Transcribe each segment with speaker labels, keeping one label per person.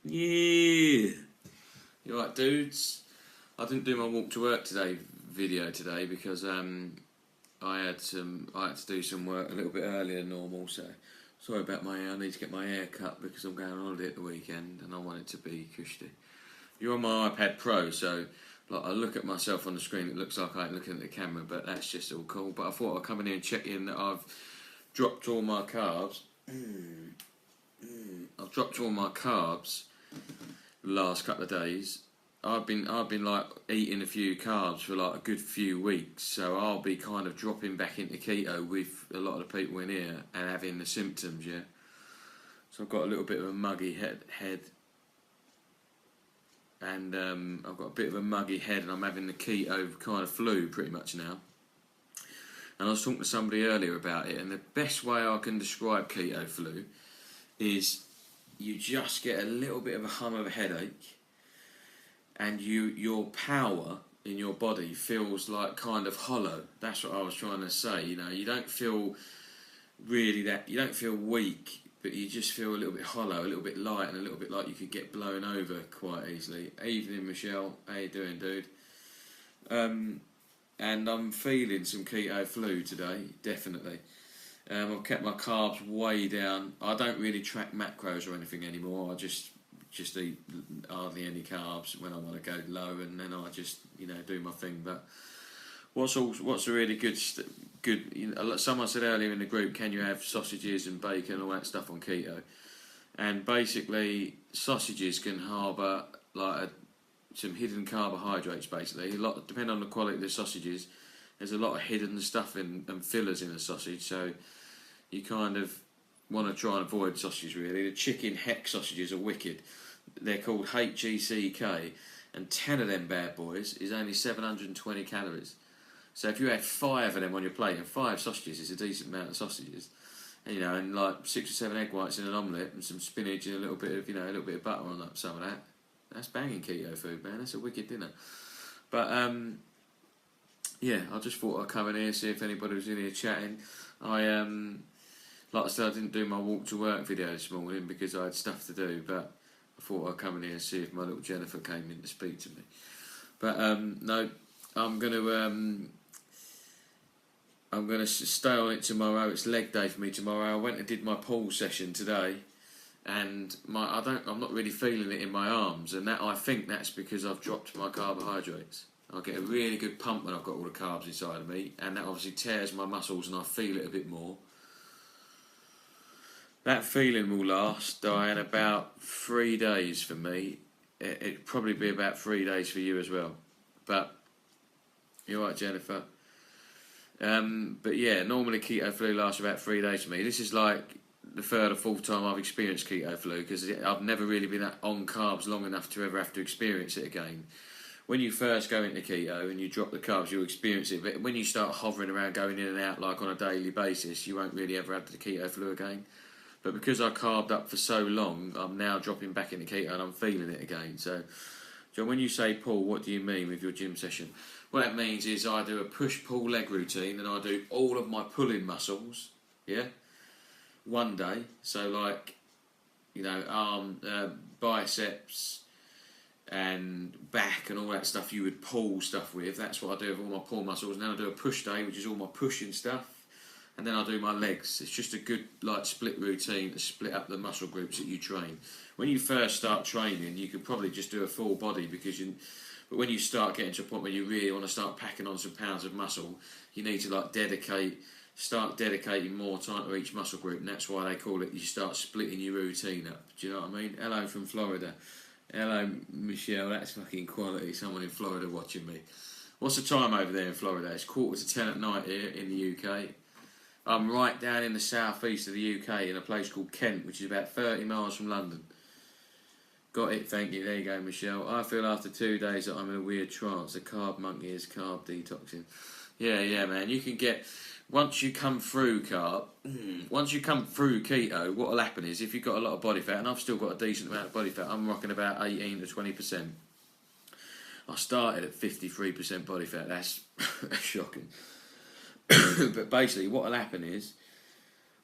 Speaker 1: Yeah. You alright, dudes? I didn't do my walk to work video today because I had to do some work a little bit earlier than normal. So sorry about my hair. I need to get my hair cut because I'm going on holiday at the weekend and I want it to be cushy. You're on my iPad Pro, so like I look at myself on the screen, it looks like I ain't looking at the camera, but that's just all cool. But I thought I'd come in here and check in that I've dropped all my carbs. I've dropped all my carbs the last couple of days. I've been like eating a few carbs for like a good few weeks, so I'll be kind of dropping back into keto with a lot of the people in here and having the symptoms, yeah. So I've got a little bit of a muggy head, and I've got a bit of a muggy head, and I'm having the keto kind of flu pretty much now. And I was talking to somebody earlier about it, and the best way I can describe keto flu is you just get a little bit of a hum of a headache, and your power in your body feels like kind of hollow. That's what I was trying to say. You know, you don't feel you don't feel weak, but you just feel a little bit hollow, a little bit light, and a little bit like you could get blown over quite easily. Evening, Michelle. How you doing, dude? And I'm feeling some keto flu today, definitely. I've kept my carbs way down. I don't really track macros or anything anymore. I just eat hardly any carbs when I want to go low, and then I just do my thing. But what's a really good? Someone said earlier in the group, can you have sausages and bacon and all that stuff on keto? And basically, sausages can harbour some hidden carbohydrates. Basically, depending on the quality of the sausages, there's a lot of hidden stuff and fillers in a sausage. So you kind of want to try and avoid sausages, really. The chicken hex sausages are wicked. They're called HECK, and 10 of them bad boys is only 720 calories. So if you had 5 of them on your plate, and 5 sausages is a decent amount of sausages, and like 6 or 7 egg whites in an omelette and some spinach and a little bit of butter on some of that. That's banging keto food, man. That's a wicked dinner. But yeah, I just thought I'd come in here, see if anybody was in here chatting. Like I said, I didn't do my walk to work video this morning because I had stuff to do, but I thought I'd come in here and see if my little Jennifer came in to speak to me. But no, I'm gonna stay on it tomorrow. It's leg day for me tomorrow. I went and did my pull session today, and I'm not really feeling it in my arms, and I think that's because I've dropped my carbohydrates. I get a really good pump when I've got all the carbs inside of me, and that obviously tears my muscles, and I feel it a bit more. That feeling will last in about 3 days for me. It'll probably be about 3 days for you as well. But you're right, Jennifer. But yeah, normally keto flu lasts about 3 days for me. This is like the third or fourth time I've experienced keto flu because I've never really been on carbs long enough to ever have to experience it again. When you first go into keto and you drop the carbs, you'll experience it. But when you start hovering around, going in and out like on a daily basis, you won't really ever have the keto flu again. But because I carbed up for so long, I'm now dropping back into keto and I'm feeling it again. So, John, when you say pull, what do you mean with your gym session? What that means is I do a push-pull leg routine and I do all of my pulling muscles, yeah, one day. So like, arm, biceps and back and all that stuff you would pull stuff with. That's what I do with all my pull muscles. And then I do a push day, which is all my pushing stuff. And then I do my legs. It's just a good split routine to split up the muscle groups that you train. When you first start training, you could probably just do a full body but when you start getting to a point where you really want to start packing on some pounds of muscle, you need to start dedicating more time to each muscle group, and that's why they call it. You start splitting your routine up. Do you know what I mean? Hello from Florida. Hello, Michelle. That's fucking quality. Someone in Florida watching me. What's the time over there in Florida? It's 9:45 at night here in the UK. I'm right down in the southeast of the UK in a place called Kent, which is about 30 miles from London. Got it, thank you. There you go, Michelle. I feel after 2 days that I'm in a weird trance. The carb monkey is carb detoxing. Yeah, man. You can get, once you come through keto, what will happen is if you've got a lot of body fat, and I've still got a decent amount of body fat, I'm rocking about 18 to 20%. I started at 53% body fat. That's shocking. But basically, what will happen is,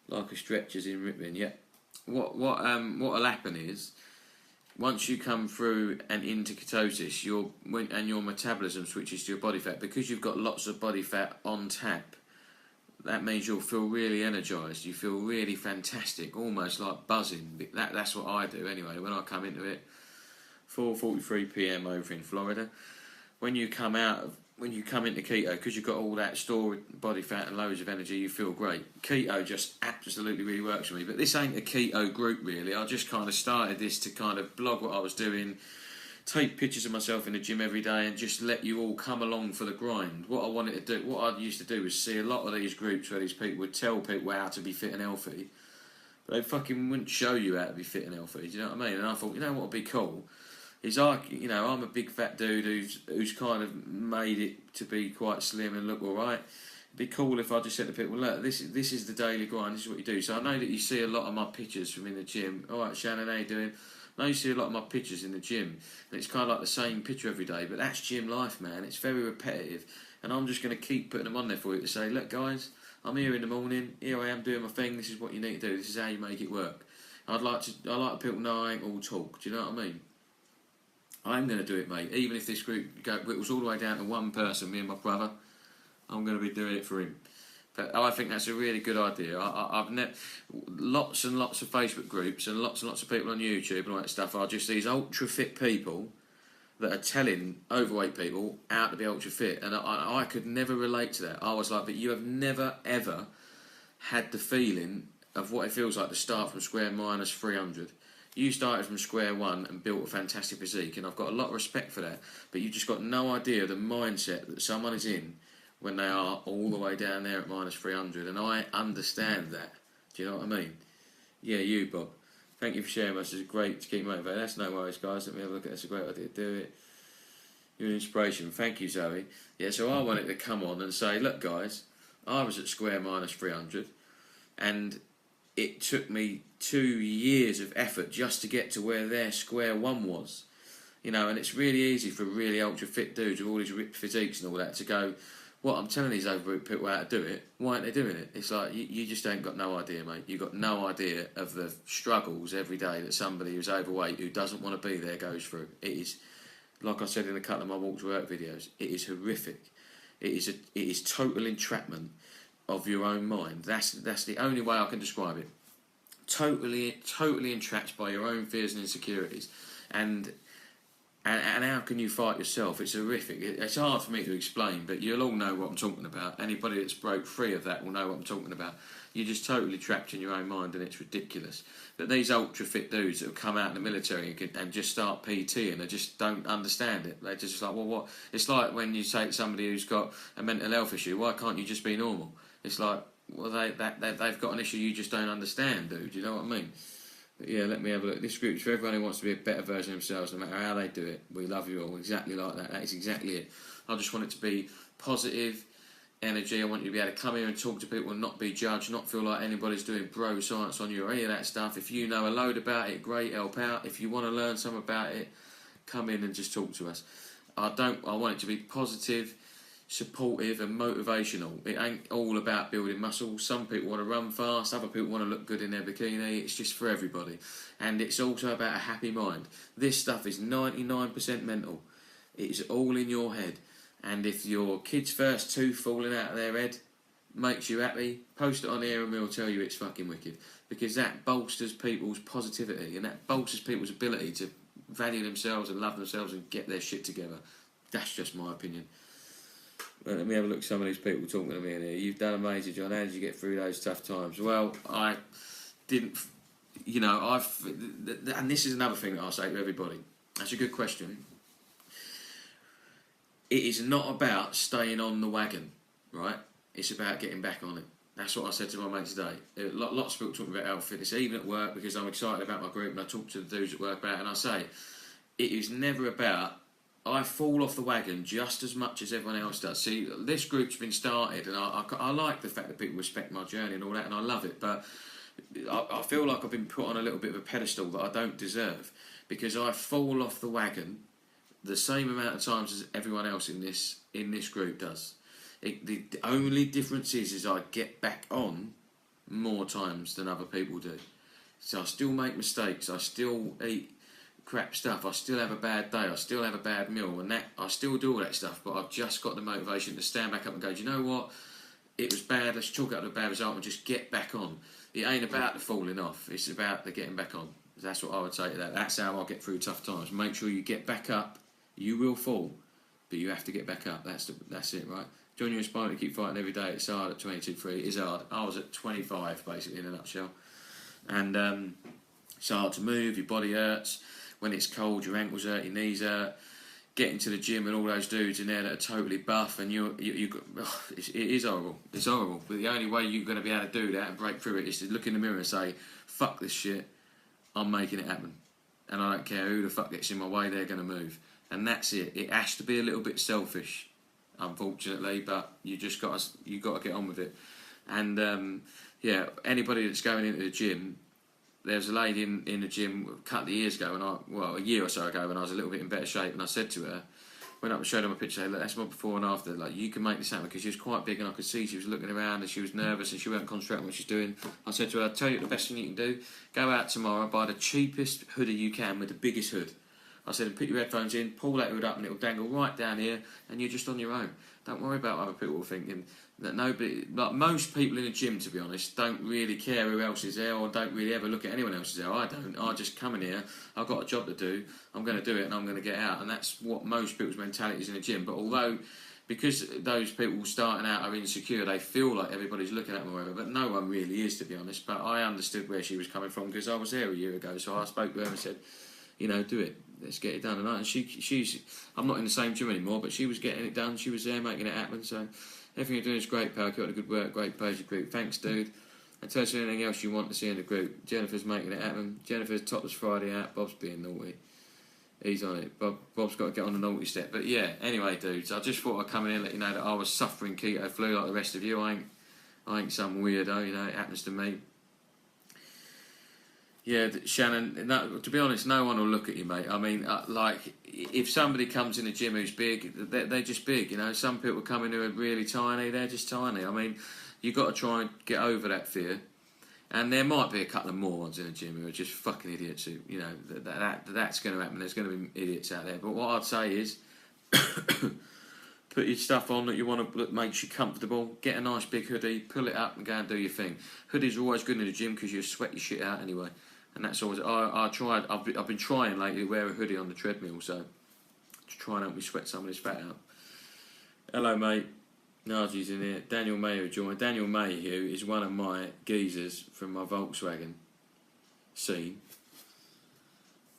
Speaker 1: like a stretcher's in ripping, yeah. What will happen is, once you come through and into ketosis, your metabolism switches to your body fat, because you've got lots of body fat on tap. That means you'll feel really energised. You feel really fantastic, almost like buzzing. That's what I do anyway. When I come into it, 4:43 p.m. over in Florida. When you come into keto, because you've got all that stored body fat and loads of energy, you feel great. Keto just absolutely really works for me. But this ain't a keto group really. I just kind of started this to kind of blog what I was doing, take pictures of myself in the gym every day, and just let you all come along for the grind. What I used to do was see a lot of these groups where these people would tell people how to be fit and healthy, but they fucking wouldn't show you how to be fit and healthy. Do you know what I mean? And I thought, you know what would be cool? Is I'm a big fat dude who's kind of made it to be quite slim and look alright. It'd be cool if I just said to people, look, this is the daily grind, this is what you do. So I know that you see a lot of my pictures from in the gym. Alright, Shannon, how you doing? I know you see a lot of my pictures in the gym, and it's kind of like the same picture every day, but that's gym life, man. It's very repetitive, and I'm just going to keep putting them on there for you to say, look, guys, I'm here in the morning, here I am doing my thing, this is what you need to do, this is how you make it work. I like people know I ain't all talk, do you know what I mean? I'm going to do it, mate. Even if this group whittles all the way down to one person, me and my brother, I'm going to be doing it for him. But I think that's a really good idea. I've lots and lots of Facebook groups and lots of people on YouTube and all that stuff are just these ultra fit people that are telling overweight people how to be ultra fit. And I could never relate to that. I was like, but you have never ever had the feeling of what it feels like to start from square minus 300. You started from square one and built a fantastic physique, and I've got a lot of respect for that. But you've just got no idea the mindset that someone is in when they are all the way down there at minus 300, and I understand that. Do you know what I mean? Yeah, you, Bob. Thank you for sharing us. It's great to keep motivated. That's no worries, guys. Let me have a look at it. That's a great idea. Do it. You're an inspiration. Thank you, Zoe. Yeah, so I wanted to come on and say, look, guys, I was at square minus 300, and it took me 2 years of effort just to get to where their square one was. You know, and it's really easy for really ultra fit dudes with all these ripped physiques and all that to go, well, I'm telling these overweight people how to do it, why aren't they doing it? It's like, you just ain't got no idea, mate. You've got no idea of the struggles every day that somebody who's overweight, who doesn't want to be there, goes through. It is, like I said in a couple of my walk to work videos, it is horrific. It is total entrapment of your own mind. That's the only way I can describe it. Totally entrapped by your own fears and insecurities, and how can you fight yourself? It's horrific. It's hard for me to explain, but you'll all know what I'm talking about. Anybody that's broke free of that will know what I'm talking about. You're just totally trapped in your own mind, and it's ridiculous. But these ultra fit dudes that have come out in the military and just start PT, and they just don't understand it. They're just like, well, what? It's like when you say to somebody who's got a mental health issue, why can't you just be normal? It's like, well, they've got an issue you just don't understand, dude. You know what I mean? But yeah, let me have a look. This group's for everyone who wants to be a better version of themselves, no matter how they do it. We love you all. Exactly like that. That is exactly it. I just want it to be positive energy. I want you to be able to come here and talk to people and not be judged, not feel like anybody's doing bro science on you or any of that stuff. If you know a load about it, great, help out. If you want to learn something about it, come in and just talk to us. I want it to be positive, supportive and motivational. It ain't all about building muscle. Some people want to run fast, other people want to look good in their bikini. It's just for everybody. And it's also about a happy mind. This stuff is 99% mental. It's all in your head. And if your kid's first tooth falling out of their head makes you happy, post it on here and we'll tell you it's fucking wicked. Because that bolsters people's positivity and that bolsters people's ability to value themselves and love themselves and get their shit together. That's just my opinion. Let me have a look at some of these people talking to me in here. You've done amazing, John. How did you get through those tough times? Well, I didn't, and this is another thing that I'll say to everybody. That's a good question. It is not about staying on the wagon, right? It's about getting back on it. That's what I said to my mate today. Lots of people talking about health fitness, even at work, because I'm excited about my group and I talk to the dudes at work about it, and I say, it is never about, I fall off the wagon just as much as everyone else does. See, this group's been started, and I like the fact that people respect my journey and all that, and I love it, but I feel like I've been put on a little bit of a pedestal that I don't deserve, because I fall off the wagon the same amount of times as everyone else in this group does. The only difference is I get back on more times than other people do. So I still make mistakes, I still eat crap stuff. I still have a bad day. I still have a bad meal, and that I still do all that stuff. But I've just got the motivation to stand back up and go, do you know what? It was bad. Let's chalk it up to a bad result and just get back on. It ain't about the falling off. It's about the getting back on. That's what I would say to that. That's how I get through tough times. Make sure you get back up. You will fall, but you have to get back up. That's it, right? John, you're inspired to keep fighting every day. It's hard at 22.3. It is hard. I was at 25, basically, in a nutshell. And it's hard to move. Your body hurts. When it's cold, your ankles hurt, your knees hurt. Getting to the gym and all those dudes in there that are totally buff, and it is horrible. It's horrible. But the only way you're going to be able to do that and break through it is to look in the mirror and say, fuck this shit. I'm making it happen. And I don't care who the fuck gets in my way, they're going to move. And that's it. It has to be a little bit selfish, unfortunately, but you got to get on with it. And anybody that's going into the gym, there's a lady in the gym a couple of years ago, a year or so ago, when I was a little bit in better shape, and I said to her, went up and showed her my picture, look, that's my before and after, like, you can make this happen, because she was quite big and I could see she was looking around and she was nervous and she wasn't concentrating on what she's doing. I said to her, I'll tell you the best thing you can do, go out tomorrow, buy the cheapest hoodie you can with the biggest hood. I said, and put your headphones in, pull that hood up and it'll dangle right down here and you're just on your own. Don't worry about what other people are thinking. That nobody, like most people in the gym, to be honest, don't really care who else is there, or don't really ever look at anyone else is there. I don't. I just come in here, I've got a job to do, I'm going to do it and I'm going to get out. And that's what most people's mentality is in the gym. But although, because those people starting out are insecure, they feel like everybody's looking at them or whatever, but no one really is, to be honest. But I understood where she was coming from, because I was there a year ago, so I spoke to her and said, you know, do it. Let's get it done. And she's, I'm not in the same gym anymore, but she was getting it done. She was there making it happen. So everything you're doing is great, pal. Keep up the good work. Great page of group. Thanks, dude. And tell us anything else you want to see in the group. Jennifer's making it happen. Jennifer's topless Friday out. Bob's being naughty. He's on it. Bob's got to get on the naughty step. But yeah, anyway, dudes, I just thought I'd come in here and let you know that I was suffering keto flu like the rest of you. I ain't some weirdo, you know, it happens to me. Yeah, Shannon, no, to be honest, no one will look at you, mate. I mean, like, if somebody comes in the gym who's big, they're just big, you know. Some people come in who are really tiny, they're just tiny. I mean, you've got to try and get over that fear. And there might be a couple of morons in the gym who are just fucking idiots who, you know, that's going to happen. There's going to be idiots out there. But what I'd say is, put your stuff on that you want to, that makes you comfortable. Get a nice big hoodie, pull it up and go and do your thing. Hoodies are always good in the gym because you sweat your shit out anyway. And that's always, I've been trying lately to wear a hoodie on the treadmill, so to try and help me sweat some of this fat out. Hello, mate. Naji's in here. Daniel Mayhew joined. Daniel Mayhew is one of my geezers from my Volkswagen scene.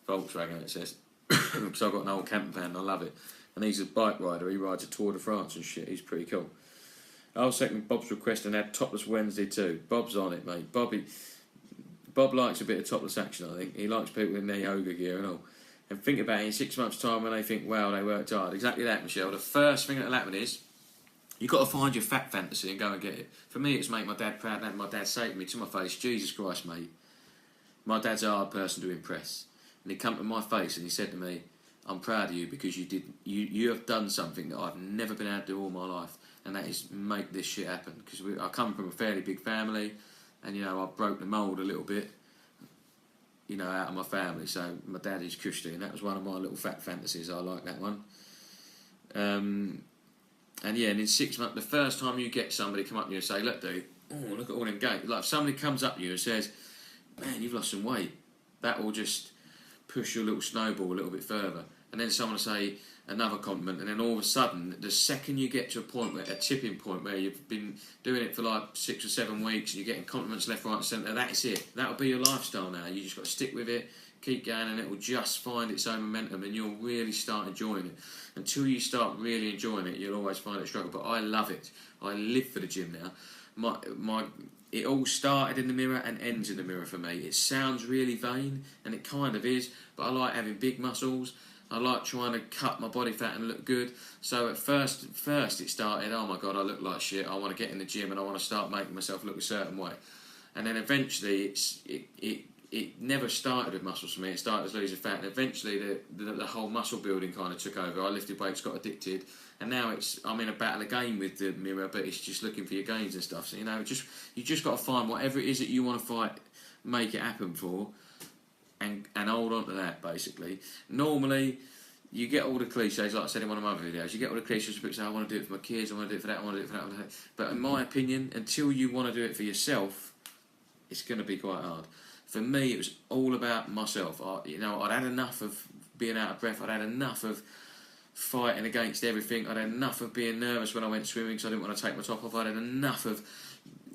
Speaker 1: Volkswagen, it says. Because I've got an old camper van and I love it. And he's a bike rider. He rides a Tour de France and shit. He's pretty cool. I'll second Bob's request and add Topless Wednesday too. Bob's on it, mate. Bob likes a bit of topless action, I think. He likes people in their yoga gear and all. And think about it, in 6 months' time when they think, wow, they worked hard. Exactly that, Michelle. The first thing that'll happen is, you've got to find your fat fantasy and go and get it. For me, it's make my dad proud and have my dad say to me, to my face, Jesus Christ, mate, my dad's a hard person to impress. And he'd come to my face and he said to me, I'm proud of you because you have done something that I've never been able to do all my life. And that is make this shit happen. Because I come from a fairly big family. And, you know, I broke the mould a little bit, you know, out of my family. So my dad is cushy, and that was one of my little fat fantasies. I like that one. And yeah, and in 6 months, the first time you get somebody come up to you and say, look, dude, oh, look at all them gains. Like if somebody comes up to you and says, man, you've lost some weight, that will just push your little snowball a little bit further. And then someone will say another compliment, and then all of a sudden, the second you get to a tipping point where you've been doing it for like 6 or 7 weeks and you're getting compliments left, right and centre, that's it. That'll be your lifestyle now. You just got to stick with it, keep going, and it will just find its own momentum and you'll really start enjoying it. Until you start really enjoying it, you'll always find it a struggle. But I love it. I live for the gym now. It all started in the mirror and ends in the mirror for me. It sounds really vain, and it kind of is, but I like having big muscles. I like trying to cut my body fat and look good. So at first it started, oh my God, I look like shit. I want to get in the gym and I want to start making myself look a certain way. And then eventually it never started with muscles for me. It started as losing fat, and eventually the whole muscle building kind of took over. I lifted weights, got addicted, and now I'm in a battle again with the mirror, but it's just looking for your gains and stuff. So, you know, you just got to find whatever it is that you want to fight, make it happen for, and and hold on to that, basically. Normally, you get all the cliches, like I said in one of my videos, you get all the cliches, people say, I want to do it for my kids, I want to do it for that, I want to do it for that. But in my opinion, until you want to do it for yourself, it's going to be quite hard. For me, it was all about myself. I'd had enough of being out of breath, I'd had enough of fighting against everything, I'd had enough of being nervous when I went swimming because I didn't want to take my top off, I'd had enough of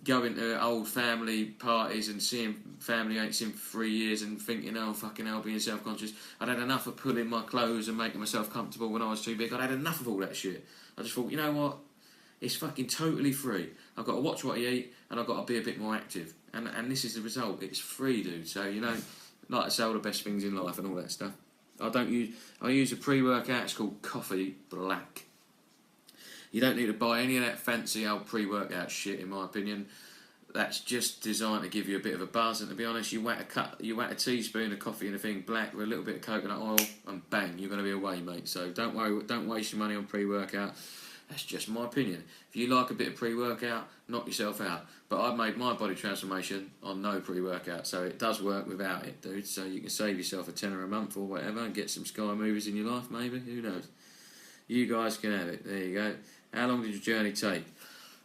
Speaker 1: going to old family parties and seeing family I ain't seen for 3 years and thinking, oh fucking hell, being self-conscious. I'd had enough of pulling my clothes and making myself comfortable when I was too big. I'd had enough of all that shit. I just thought, you know what, it's fucking totally free. I've got to watch what I eat and I've got to be a bit more active, and this is the result. It's free, dude. So, you know, like I say, all the best things in life and all that stuff. I use a pre-workout. It's called Coffee Black. You don't need to buy any of that fancy old pre-workout shit, in my opinion. That's just designed to give you a bit of a buzz. And to be honest, you whack a teaspoon of coffee in a thing black with a little bit of coconut oil, and bang, you're going to be away, mate. So don't worry, don't waste your money on pre-workout. That's just my opinion. If you like a bit of pre-workout, knock yourself out. But I've made my body transformation on no pre-workout, so it does work without it, dude. So you can save yourself a tenner a month or whatever and get some Sky movies in your life, maybe. Who knows? You guys can have it. There you go. How long did your journey take?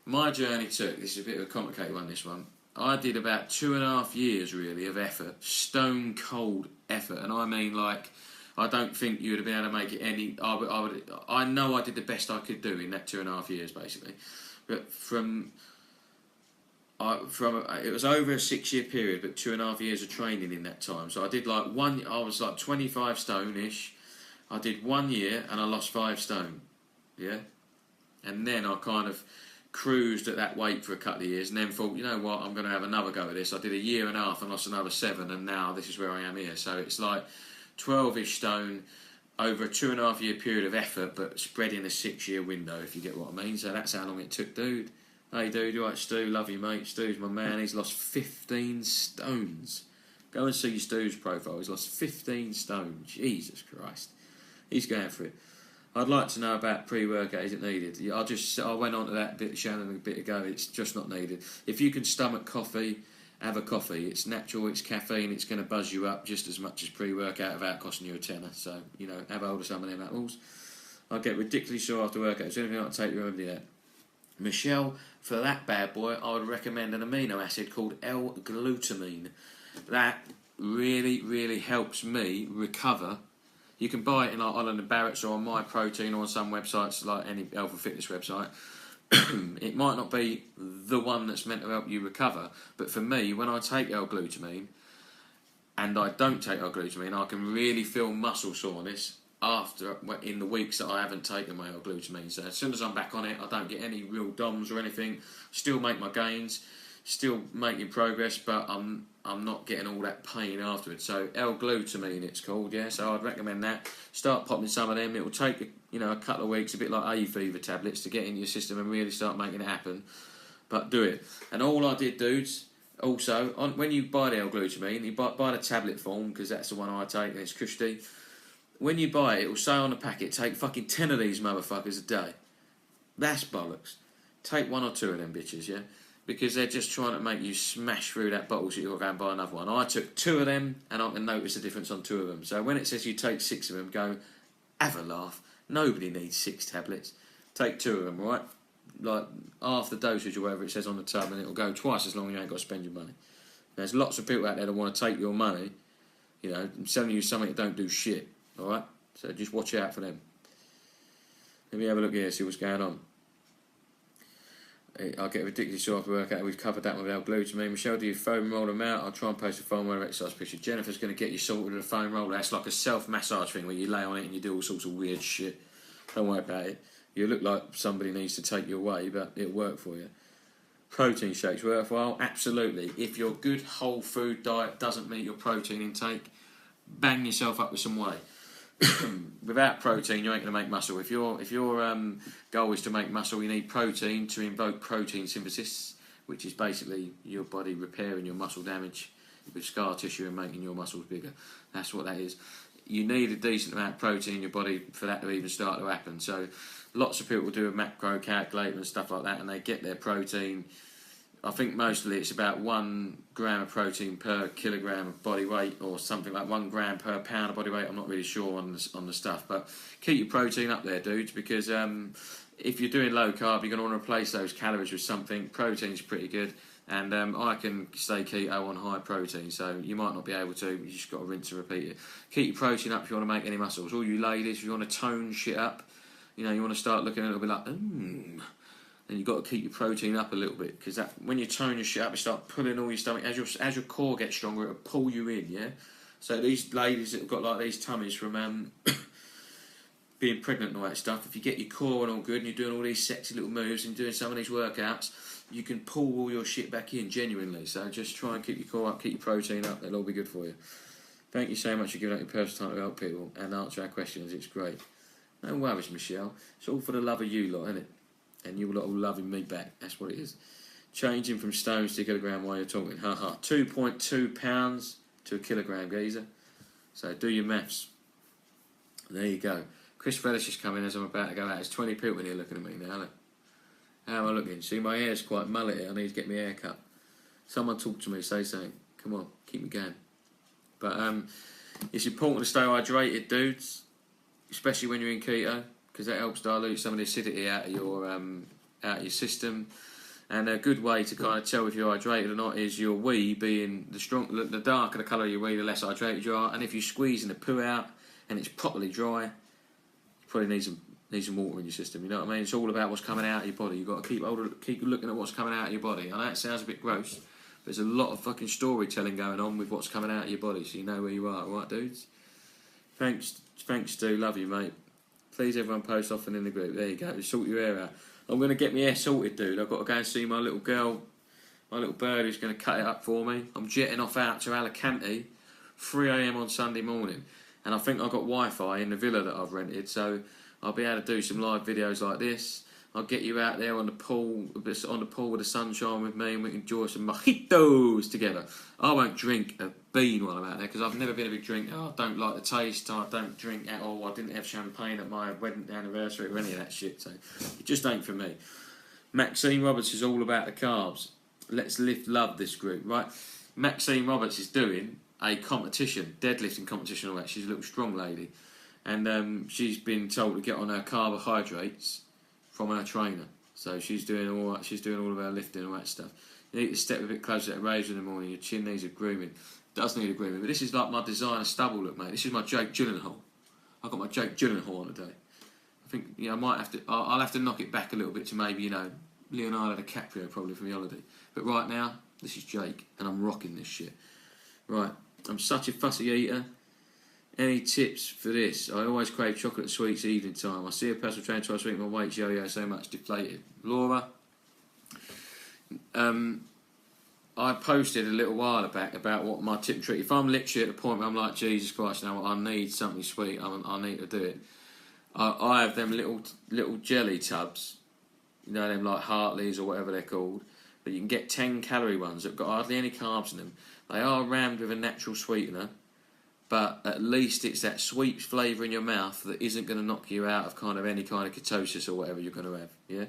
Speaker 1: My journey took, this is a bit of a complicated one, this one. I did about 2.5 years, really, of effort. Stone cold effort. And I mean, like, I don't think you would have been able to make it any... I know I did the best I could do in that 2.5 years, basically. But it was over a 6-year period, but 2.5 years of training in that time. So I did I was like 25 stone-ish. I did 1 year and I lost 5 stone. Yeah? And then I kind of cruised at that weight for a couple of years and then thought, you know what, I'm going to have another go at this. I did 1.5 years and lost another 7, and now this is where I am here. So it's like 12-ish stone over a 2.5 year period of effort, but spread in a 6-year window, if you get what I mean. So that's how long it took, dude. Hey, dude, you alright, Stu? Love you, mate. Stu's my man. He's lost 15 stones. Go and see Stu's profile. He's lost 15 stone. Jesus Christ. He's going for it. I'd like to know about pre-workout. Is it needed? I went on to that bit, Shannon, a bit ago. It's just not needed. If you can stomach coffee, have a coffee. It's natural, it's caffeine, it's going to buzz you up just as much as pre-workout without costing you a tenner. So, you know, have hold of some of them apples. I get ridiculously sore after workout. Is there anything I can take you remedy that? Michelle, for that bad boy, I would recommend an amino acid called L-glutamine. That really, really helps me recover. You can buy it in like Holland & Barrett's or on My Protein or on some websites like any health and fitness website. It might not be the one that's meant to help you recover, but for me, when I take L-glutamine and I don't take L-glutamine, I can really feel muscle soreness in the weeks that I haven't taken my L-glutamine. So as soon as I'm back on it, I don't get any real DOMs or anything. Still make my gains, still making progress, but I'm not getting all that pain afterwards. So L-glutamine it's called, yeah. So I'd recommend that. Start popping some of them. It will take a couple of weeks, a bit like A-fever tablets, to get into your system and really start making it happen. But do it. And all I did, dudes, also when you buy the L-glutamine, you buy the tablet form, because that's the one I take and it's cushy. When you buy it, it will say on the packet, take fucking 10 of these motherfuckers a day. That's bollocks. Take 1 or 2 of them bitches, yeah? Because they're just trying to make you smash through that bottle so you'll go and buy another one. I took 2 of them and I can notice the difference on 2 of them. So when it says you take 6 of them, go, have a laugh. Nobody needs 6 tablets. Take 2 of them, right? Like half the dosage or whatever it says on the tub, and it'll go twice as long as you ain't got to spend your money. There's lots of people out there that want to take your money, and selling you something that don't do shit. Alright? So just watch out for them. Let me have a look here, see what's going on. I'll get ridiculously sore after workout. We've covered that with L-glutamine. Michelle, do you foam roll them out? I'll try and post a foam roller exercise picture. Jennifer's going to get you sorted with a foam roller. That's like a self-massage thing where you lay on it and you do all sorts of weird shit. Don't worry about it. You look like somebody needs to take you away, but it'll work for you. Protein shakes worthwhile? Absolutely. If your good whole food diet doesn't meet your protein intake, bang yourself up with some whey. Without protein, you ain't going to make muscle. If your goal is to make muscle, you need protein to invoke protein synthesis, which is basically your body repairing your muscle damage with scar tissue and making your muscles bigger. That's what that is. You need a decent amount of protein in your body for that to even start to happen. So lots of people do a macro calculator and stuff like that, and they get their protein I think mostly it's about 1 gram of protein per kilogram of body weight, or something like 1 gram per pound of body weight. I'm not really sure on the stuff, but keep your protein up there, dudes, because if you're doing low carb, you're going to want to replace those calories with something. Protein's pretty good, and I can stay keto on high protein, so you might not be able to. You just got to rinse and repeat it. Keep your protein up if you want to make any muscles. All you ladies, if you want to tone shit up, you know, you want to start looking a little bit like, then you've got to keep your protein up a little bit, because that when you tone your shit up, you start pulling all your stomach. As your core gets stronger, it'll pull you in, yeah? So these ladies that have got like these tummies from being pregnant and all that stuff, if you get your core and all good and you're doing all these sexy little moves and doing some of these workouts, you can pull all your shit back in, genuinely. So just try and keep your core up, keep your protein up, it'll all be good for you. Thank you so much for giving up your personal time to help people and answer our questions, it's great. No worries, Michelle. It's all for the love of you lot, isn't it? And you lot all loving me back. That's what it is. Changing from stones to a kilogram while you're talking. 2.2 pounds to a kilogram, geezer. So do your maths. There you go. Chris Fellis is coming as I'm about to go out. There's 20 people in here looking at me now. Look. How am I looking? See, my hair's quite mullety. I need to get my hair cut. Someone talk to me. Say something. Come on. Keep me going. But it's important to stay hydrated, dudes. Especially when you're in keto, because that helps dilute some of the acidity out of your system. And a good way to kind of tell if you're hydrated or not is your wee being the darker the colour of your wee, the less hydrated you are. And if you're squeezing the poo out and it's properly dry, you probably need some water in your system. You know what I mean? It's all about what's coming out of your body. You've got to keep looking at what's coming out of your body. I know it sounds a bit gross, but there's a lot of fucking storytelling going on with what's coming out of your body, so you know where you are, alright, dudes? Thanks, Stu. Love you, mate. Please, everyone, post often in the group. There you go. Sort your hair out. I'm going to get my hair sorted, dude. I've got to go and see my little girl, my little bird who's going to cut it up for me. I'm jetting off out to Alicante, 3 a.m. on Sunday morning. And I think I've got Wi-Fi in the villa that I've rented, so I'll be able to do some live videos like this. I'll get you out there on the pool with the sunshine with me, and we can enjoy some mojitos together. I won't drink a bean while I'm out there, because I've never been a big drinker. I don't like the taste. I don't drink at all. I didn't have champagne at my wedding anniversary or any of that shit, so it just ain't for me. Maxine Roberts is all about the carbs. Let's lift love this group, right? Maxine Roberts is doing a competition, deadlifting competition, all that. She's a little strong lady, and she's been told to get on her carbohydrates from our trainer, so she's doing all of our lifting and all that stuff. You need to step a bit closer to the razor in the morning. Your chin needs a grooming. Does need a grooming, but this is like my designer stubble look, mate. This is my Jake Gyllenhaal. I've got my Jake Gyllenhaal on today. I think I might have to. I'll have to knock it back a little bit to maybe Leonardo DiCaprio probably from the holiday. But right now, this is Jake, and I'm rocking this shit. Right, I'm such a fussy eater. Any tips for this? I always crave chocolate and sweets evening time. I see a personal trainer twice a week, my weight's yo-yo so much deflated. Laura, I posted a little while back about what my tip and trick. If I'm literally at the point where I'm like, Jesus Christ, now I need something sweet, I need to do it. I have them little jelly tubs, you know, them like Hartleys or whatever they're called, but you can get 10 calorie ones that've got hardly any carbs in them. They are rammed with a natural sweetener, but at least it's that sweet flavour in your mouth that isn't going to knock you out of kind of any kind of ketosis or whatever you're going to have. Yeah.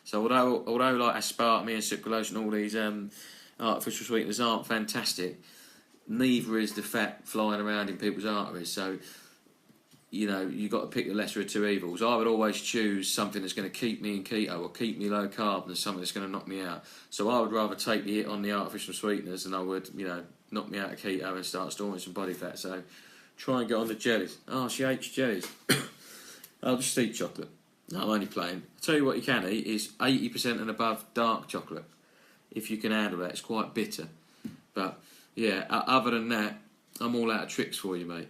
Speaker 1: So although like aspartame and sucralose and all these artificial sweeteners aren't fantastic, neither is the fat flying around in people's arteries. So you know, you've got to pick the lesser of two evils. I would always choose something that's going to keep me in keto or keep me low carb than something that's going to knock me out. So I would rather take the hit on the artificial sweeteners than I would, you know, knock me out of keto and start storing some body fat. So try and get on the jellies. Oh, she hates jellies. I'll just eat chocolate. No, I'm only playing. I'll tell you what you can eat is 80% and above dark chocolate. If you can handle that, it's quite bitter. But yeah, other than that, I'm all out of tricks for you, mate.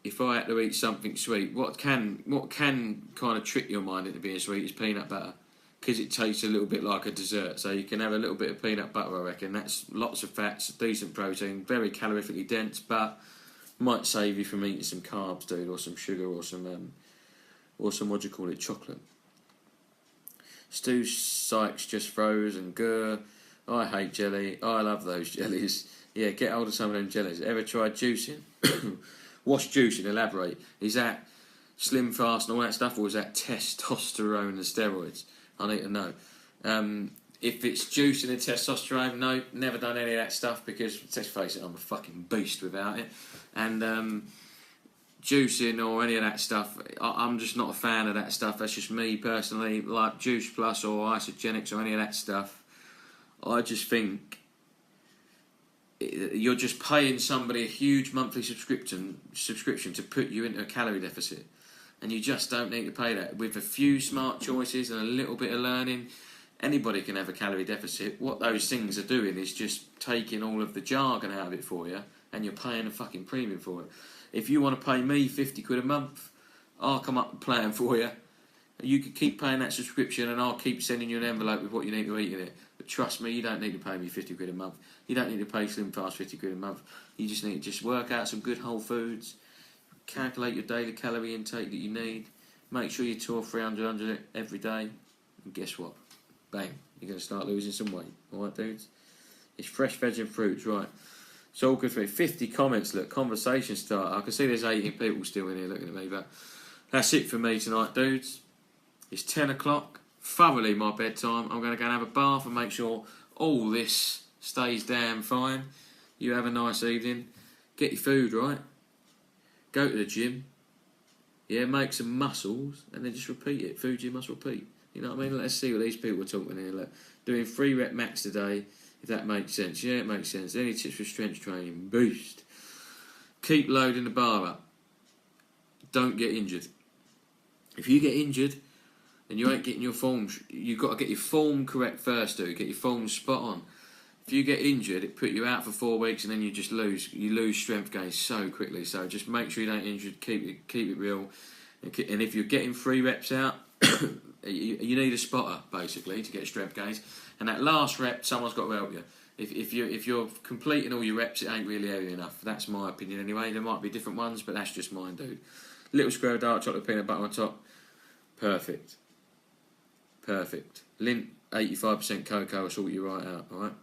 Speaker 1: If I had to eat something sweet, what can kind of trick your mind into being sweet is peanut butter, because it tastes a little bit like a dessert. So you can have a little bit of peanut butter, I reckon. That's lots of fats, decent protein, very calorifically dense, but might save you from eating some carbs, dude, or some sugar, or some what do you call it, chocolate. Stu Sykes just froze and grr. I hate jelly. I love those jellies. Yeah, get hold of some of them jellies. Ever tried juicing? What's juicing? Elaborate. Is that slim fast and all that stuff, or is that testosterone and steroids? I need to know. If it's juicing and testosterone, no, never done any of that stuff because, let's face it, I'm a fucking beast without it. And juicing or any of that stuff, I'm just not a fan of that stuff. That's just me personally. Like Juice Plus or Isogenics or any of that stuff, I just think you're just paying somebody a huge monthly subscription to put you into a calorie deficit. And you just don't need to pay that. With a few smart choices and a little bit of learning, anybody can have a calorie deficit. What those things are doing is just taking all of the jargon out of it for you, and you're paying a fucking premium for it. If you want to pay me 50 quid a month, I'll come up with a plan for you. You could keep paying that subscription and I'll keep sending you an envelope with what you need to eat in it. But trust me, you don't need to pay me 50 quid a month. You don't need to pay Slim Fast 50 quid a month. You just need to just work out some good whole foods, calculate your daily calorie intake that you need, make sure you 200 or 300 every day, and guess what? Bang, you're going to start losing some weight. Alright, dudes? It's fresh veg and fruits, right? It's all good for me. 50 comments, look, conversation starter. I can see there's 18 people still in here looking at me, but that's it for me tonight, dudes. It's 10 o'clock, thoroughly my bedtime. I'm going to go and have a bath and make sure all this stays damn fine. You have a nice evening. Get your food right. Go to the gym. Yeah, make some muscles and then just repeat it. Food, gym, muscle, repeat. You know what I mean? Let's see what these people are talking here. Look, doing 3 rep max today, if that makes sense. Yeah, it makes sense. Any tips for strength training? Boost. Keep loading the bar up. Don't get injured. If you get injured and you ain't getting your form, you've got to get your form correct first, dude. Get your form spot on. If you get injured, it put you out for 4 weeks and then you just lose. You lose strength gains so quickly. So just make sure you don't injured. Keep it real. And if you're getting 3 reps out, you need a spotter basically to get strength gains. And that last rep, someone's got to help you. If you're completing all your reps, it ain't really heavy enough. That's my opinion anyway. There might be different ones, but that's just mine, dude. Little square of dark chocolate peanut butter on top. Perfect. Lint, 85% cocoa will sort you right out. All right.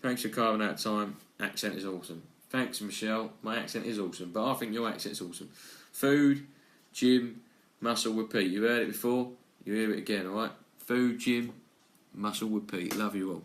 Speaker 1: Thanks for carving out time. Accent is awesome. Thanks, Michelle. My accent is awesome, but I think your accent's awesome. Food, gym, muscle, repeat. You heard it before. You hear it again. All right. Food, gym, muscle, repeat. Love you all.